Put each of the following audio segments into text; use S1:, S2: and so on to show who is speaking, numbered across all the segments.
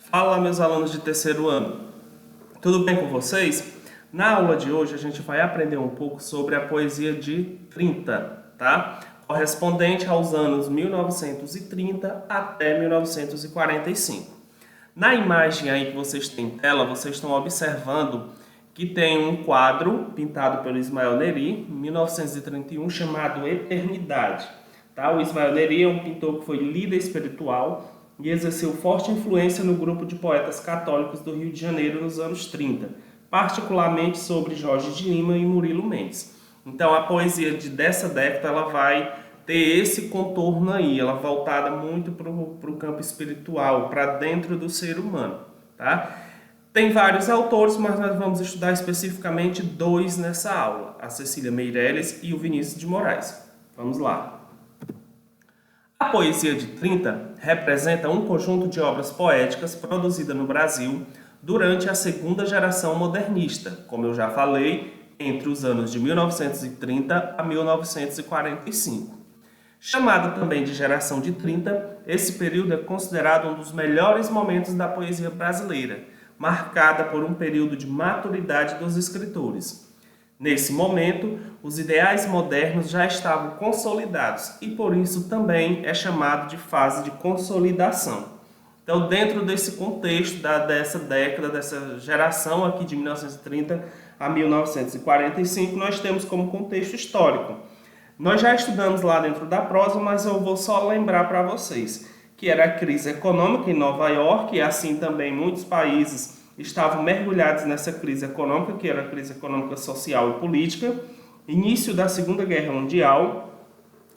S1: Fala, meus alunos de terceiro ano. Tudo bem com vocês? Na aula de hoje a gente vai aprender um pouco sobre a poesia de 30, tá? Correspondente aos anos 1930 até 1945. Na imagem aí que vocês têm em tela, vocês estão observando que tem um quadro pintado pelo Ismael Nery, em 1931, chamado Eternidade. Tá? O Ismael Nery é um pintor que foi líder espiritual e exerceu forte influência no grupo de poetas católicos do Rio de Janeiro nos anos 30, particularmente sobre Jorge de Lima e Murilo Mendes. Então a poesia dessa década ela vai ter esse contorno aí, ela voltada muito para o campo espiritual, para dentro do ser humano. Tá? Tem vários autores, mas nós vamos estudar especificamente dois nessa aula, a Cecília Meirelles e o Vinícius de Moraes. Vamos lá. A poesia de 30 representa um conjunto de obras poéticas produzida no Brasil durante a segunda geração modernista, como eu já falei, entre os anos de 1930 a 1945. Chamada também de geração de 30, esse período é considerado um dos melhores momentos da poesia brasileira, marcada por um período de maturidade dos escritores. Nesse momento, os ideais modernos já estavam consolidados e por isso também é chamado de fase de consolidação. Então, dentro desse contexto dessa década, dessa geração aqui de 1930 a 1945, nós temos como contexto histórico. Nós já estudamos lá dentro da prosa, mas eu vou só lembrar para vocês que era a crise econômica em Nova York e assim também muitos países estavam mergulhados nessa crise econômica, que era a crise econômica, social e política, início da Segunda Guerra Mundial,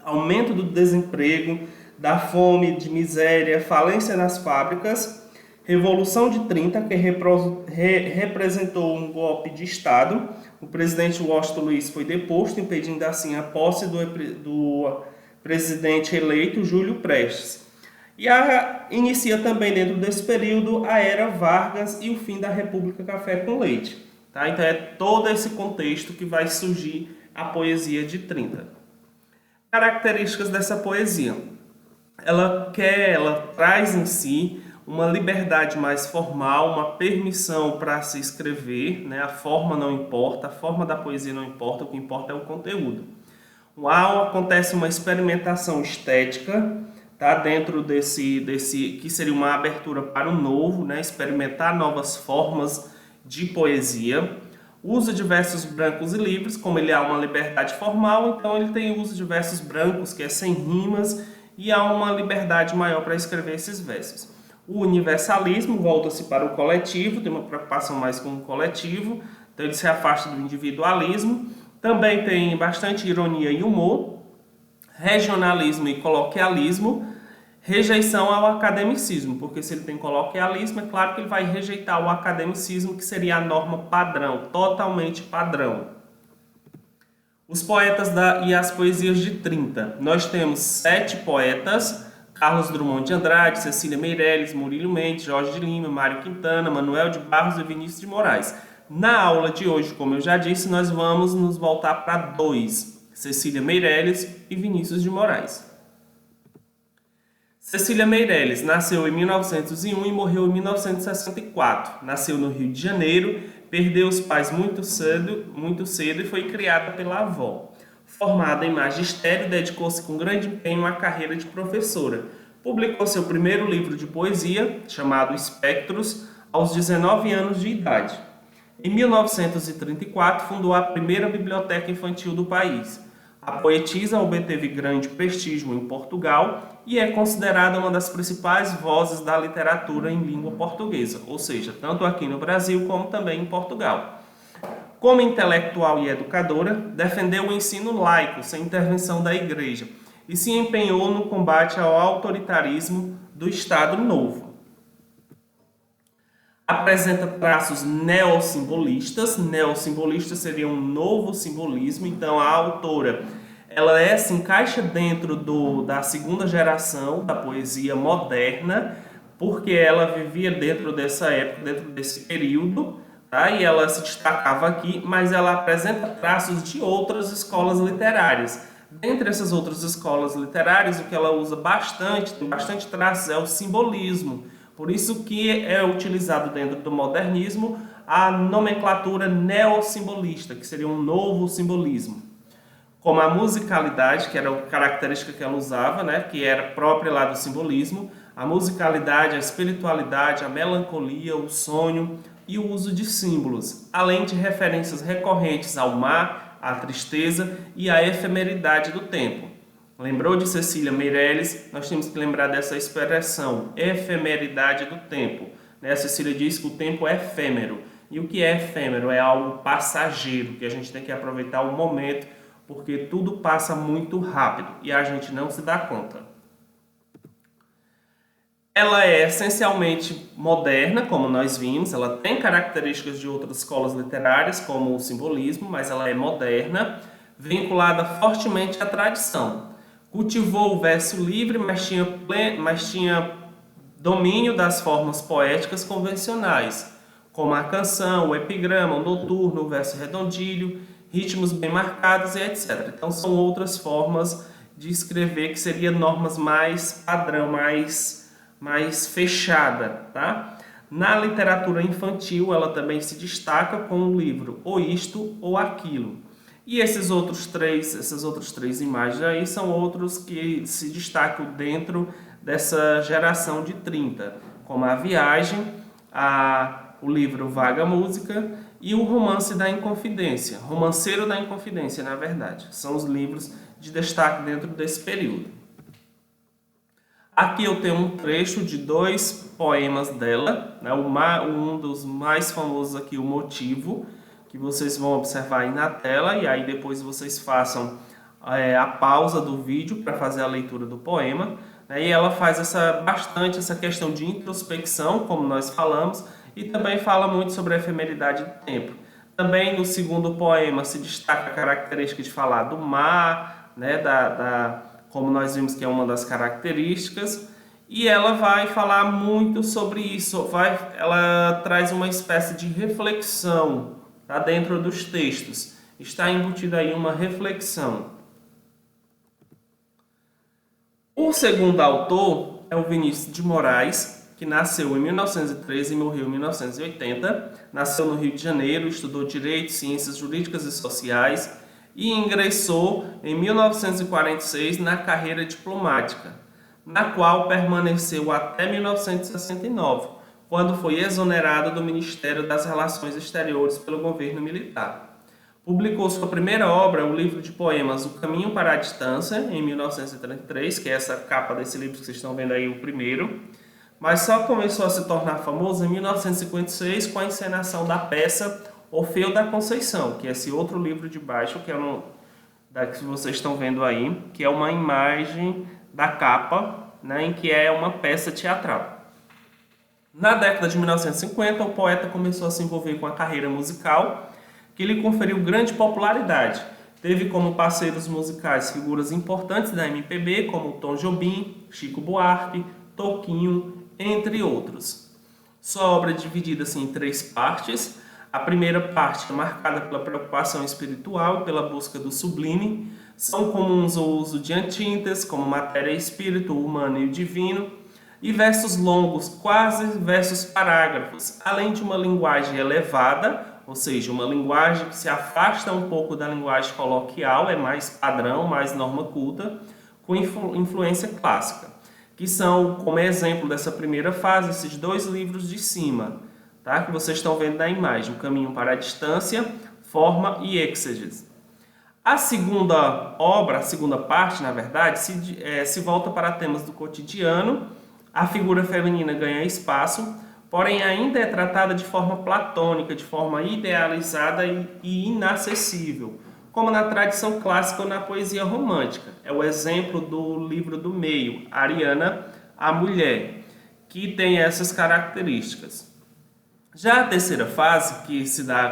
S1: aumento do desemprego, da fome, de miséria, falência nas fábricas, Revolução de 30, que representou um golpe de Estado. O presidente Washington Luiz foi deposto, impedindo assim a posse do presidente eleito Júlio Prestes. E inicia também dentro desse período a Era Vargas e o fim da República Café com Leite. Tá? Então é todo esse contexto que vai surgir a poesia de 30. Características dessa poesia. Ela traz em si uma liberdade mais formal, uma permissão para se escrever, né? A forma não importa, a forma da poesia não importa, o que importa é o conteúdo. Acontece uma experimentação estética, tá? Dentro desse que seria uma abertura para o novo, né? Experimentar novas formas de poesia. Usa de versos brancos e livres, como ele há uma liberdade formal, então ele tem uso de versos brancos, que é sem rimas, e há uma liberdade maior para escrever esses versos. O universalismo volta-se para o coletivo, tem uma preocupação mais com o coletivo, então ele se afasta do individualismo. Também tem bastante ironia e humor, regionalismo e coloquialismo, rejeição ao academicismo, porque se ele tem coloquialismo, é claro que ele vai rejeitar o academicismo, que seria a norma padrão, totalmente padrão. Os poetas e as poesias de 30. Nós temos 7 poetas: Carlos Drummond de Andrade, Cecília Meirelles, Murilo Mendes, Jorge de Lima, Mário Quintana, Manuel de Barros e Vinícius de Moraes. Na aula de hoje, como eu já disse, nós vamos nos voltar para 2, Cecília Meirelles e Vinícius de Moraes. Cecília Meirelles nasceu em 1901 e morreu em 1964. Nasceu no Rio de Janeiro, perdeu os pais muito cedo e foi criada pela avó. Formada em magistério, dedicou-se com grande empenho à carreira de professora. Publicou seu primeiro livro de poesia, chamado Espectros, aos 19 anos de idade. Em 1934, fundou a primeira biblioteca infantil do país. A poetisa obteve grande prestígio em Portugal e é considerada uma das principais vozes da literatura em língua portuguesa, ou seja, tanto aqui no Brasil como também em Portugal. Como intelectual e educadora, defendeu o ensino laico, sem intervenção da Igreja, e se empenhou no combate ao autoritarismo do Estado Novo. Apresenta traços neossimbolistas. Neossimbolistas seria um novo simbolismo, então a autora se encaixa dentro da segunda geração da poesia moderna, porque ela vivia dentro dessa época, dentro desse período, tá? E ela se destacava aqui, mas ela apresenta traços de outras escolas literárias. Dentre essas outras escolas literárias, o que ela usa bastante, tem bastante traços, é o simbolismo. Por isso que é utilizado dentro do modernismo a nomenclatura neossimbolista, que seria um novo simbolismo. Como a musicalidade, que era a característica que ela usava, né, que era própria lá do simbolismo, a musicalidade, a espiritualidade, a melancolia, o sonho e o uso de símbolos, além de referências recorrentes ao mar, à tristeza e à efemeridade do tempo. Lembrou de Cecília Meirelles? Nós temos que lembrar dessa expressão, efemeridade do tempo. A Cecília diz que o tempo é efêmero. E o que é efêmero? É algo passageiro, que a gente tem que aproveitar o momento, porque tudo passa muito rápido e a gente não se dá conta. Ela é essencialmente moderna, como nós vimos, ela tem características de outras escolas literárias, como o simbolismo, mas ela é moderna, vinculada fortemente à tradição. Cultivou o verso livre, mas tinha domínio das formas poéticas convencionais, como a canção, o epigrama, o noturno, o verso redondilho, ritmos bem marcados e etc. Então são outras formas de escrever que seriam normas mais padrão, mais fechada, tá? Na literatura infantil, ela também se destaca com o livro Ou Isto ou Aquilo. E essas outras três imagens aí são outros que se destacam dentro dessa geração de 30, como A Viagem, o livro Vaga Música e o Romance da Inconfidência, Romanceiro da Inconfidência, na verdade. São os livros de destaque dentro desse período. Aqui eu tenho um trecho de 2 poemas dela, né? Um dos mais famosos aqui, O Motivo, que vocês vão observar aí na tela, e aí depois vocês façam a pausa do vídeo para fazer a leitura do poema. Né? E ela faz bastante essa questão de introspecção, como nós falamos, e também fala muito sobre a efemeridade do tempo. Também no segundo poema se destaca a característica de falar do mar, né? Como nós vimos que é uma das características, e ela vai falar muito sobre isso, ela traz uma espécie de reflexão, tá, dentro dos textos, está embutida aí uma reflexão. O segundo autor é o Vinícius de Moraes, que nasceu em 1913 e morreu em 1980, nasceu no Rio de Janeiro, estudou Direito, Ciências Jurídicas e Sociais, e ingressou em 1946 na carreira diplomática, na qual permaneceu até 1969, quando foi exonerado do Ministério das Relações Exteriores pelo governo militar. Publicou sua primeira obra, o livro de poemas O Caminho para a Distância, em 1933, que é essa capa desse livro que vocês estão vendo aí, o primeiro, mas só começou a se tornar famoso em 1956 com a encenação da peça Orfeu da Conceição, que é esse outro livro de baixo, que que vocês estão vendo aí, que é uma imagem da capa, né, em que é uma peça teatral. Na década de 1950, o poeta começou a se envolver com a carreira musical, que lhe conferiu grande popularidade. Teve como parceiros musicais figuras importantes da MPB, como Tom Jobim, Chico Buarque, Toquinho, entre outros. Sua obra é dividida assim, em 3 partes. A primeira parte é marcada pela preocupação espiritual e pela busca do sublime. São comuns o uso de antíteses, como matéria e espírito, o humano e o divino, e versos longos, quase versos parágrafos, além de uma linguagem elevada, ou seja, uma linguagem que se afasta um pouco da linguagem coloquial, é mais padrão, mais norma culta, com influência clássica, que são, como exemplo dessa primeira fase, esses 2 livros de cima, tá? Que vocês estão vendo na imagem, O Caminho para a Distância, Forma e Exegesis. A segunda obra, a segunda parte, na verdade, se volta para temas do cotidiano. A figura feminina ganha espaço, porém ainda é tratada de forma platônica, de forma idealizada e inacessível, como na tradição clássica ou na poesia romântica. É o exemplo do livro do meio, Ariana, a Mulher, que tem essas características. Já a terceira fase, que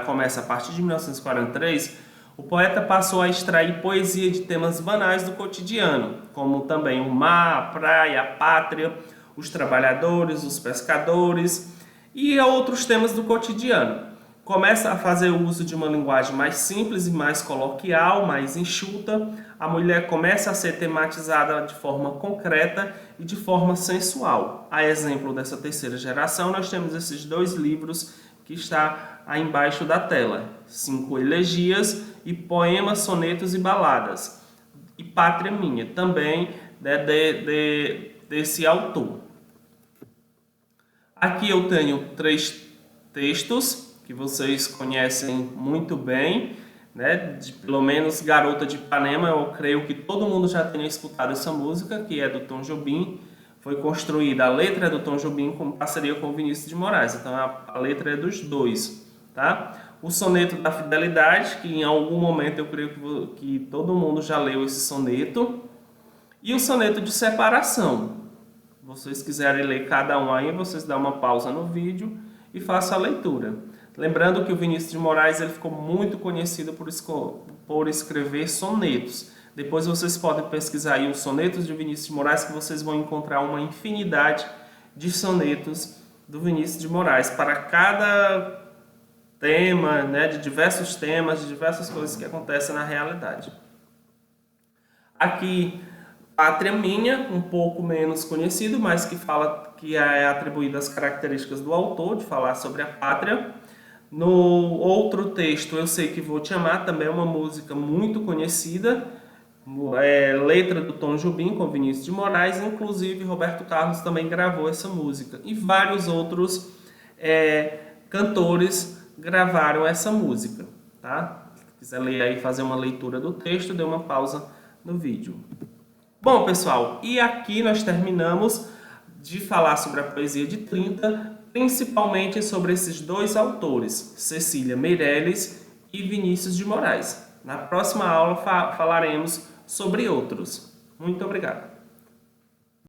S1: começa a partir de 1943, o poeta passou a extrair poesia de temas banais do cotidiano, como também o mar, a praia, a pátria, os trabalhadores, os pescadores e outros temas do cotidiano. começa a fazer uso de uma linguagem mais simples e mais coloquial, mais enxuta. A mulher começa a ser tematizada de forma concreta e de forma sensual. A exemplo dessa terceira geração, nós temos esses 2 livros que está aí embaixo da tela. 5 elegias e poemas, sonetos e baladas. E Pátria Minha, também desse autor. Aqui eu tenho 3 textos que vocês conhecem muito bem, né? Pelo menos Garota de Ipanema, eu creio que todo mundo já tenha escutado essa música, que é do Tom Jobim. Foi construída, a letra é do Tom Jobim com parceria com o Vinícius de Moraes, então a letra é dos 2, tá? O Soneto da Fidelidade, que em algum momento eu creio que todo mundo já leu esse soneto. E o Soneto de Separação. Se vocês quiserem ler cada um aí, vocês dão uma pausa no vídeo e façam a leitura. Lembrando que o Vinícius de Moraes ele ficou muito conhecido por escrever sonetos. Depois vocês podem pesquisar aí os sonetos de Vinícius de Moraes, que vocês vão encontrar uma infinidade de sonetos do Vinícius de Moraes para cada tema, né, de diversos temas, de diversas coisas que acontecem na realidade. Aqui, Pátria Minha, um pouco menos conhecido, mas que é atribuído as características do autor, de falar sobre a pátria. No outro texto, Eu Sei Que Vou Te Amar, também é uma música muito conhecida, letra do Tom Jobim com Vinícius de Moraes, inclusive Roberto Carlos também gravou essa música. E vários outros cantores gravaram essa música, tá? Se quiser ler aí, fazer uma leitura do texto, dê uma pausa no vídeo. Bom, pessoal, e aqui nós terminamos de falar sobre a poesia de 30, principalmente sobre esses 2 autores, Cecília Meirelles e Vinícius de Moraes. Na próxima aula falaremos sobre outros. Muito obrigado.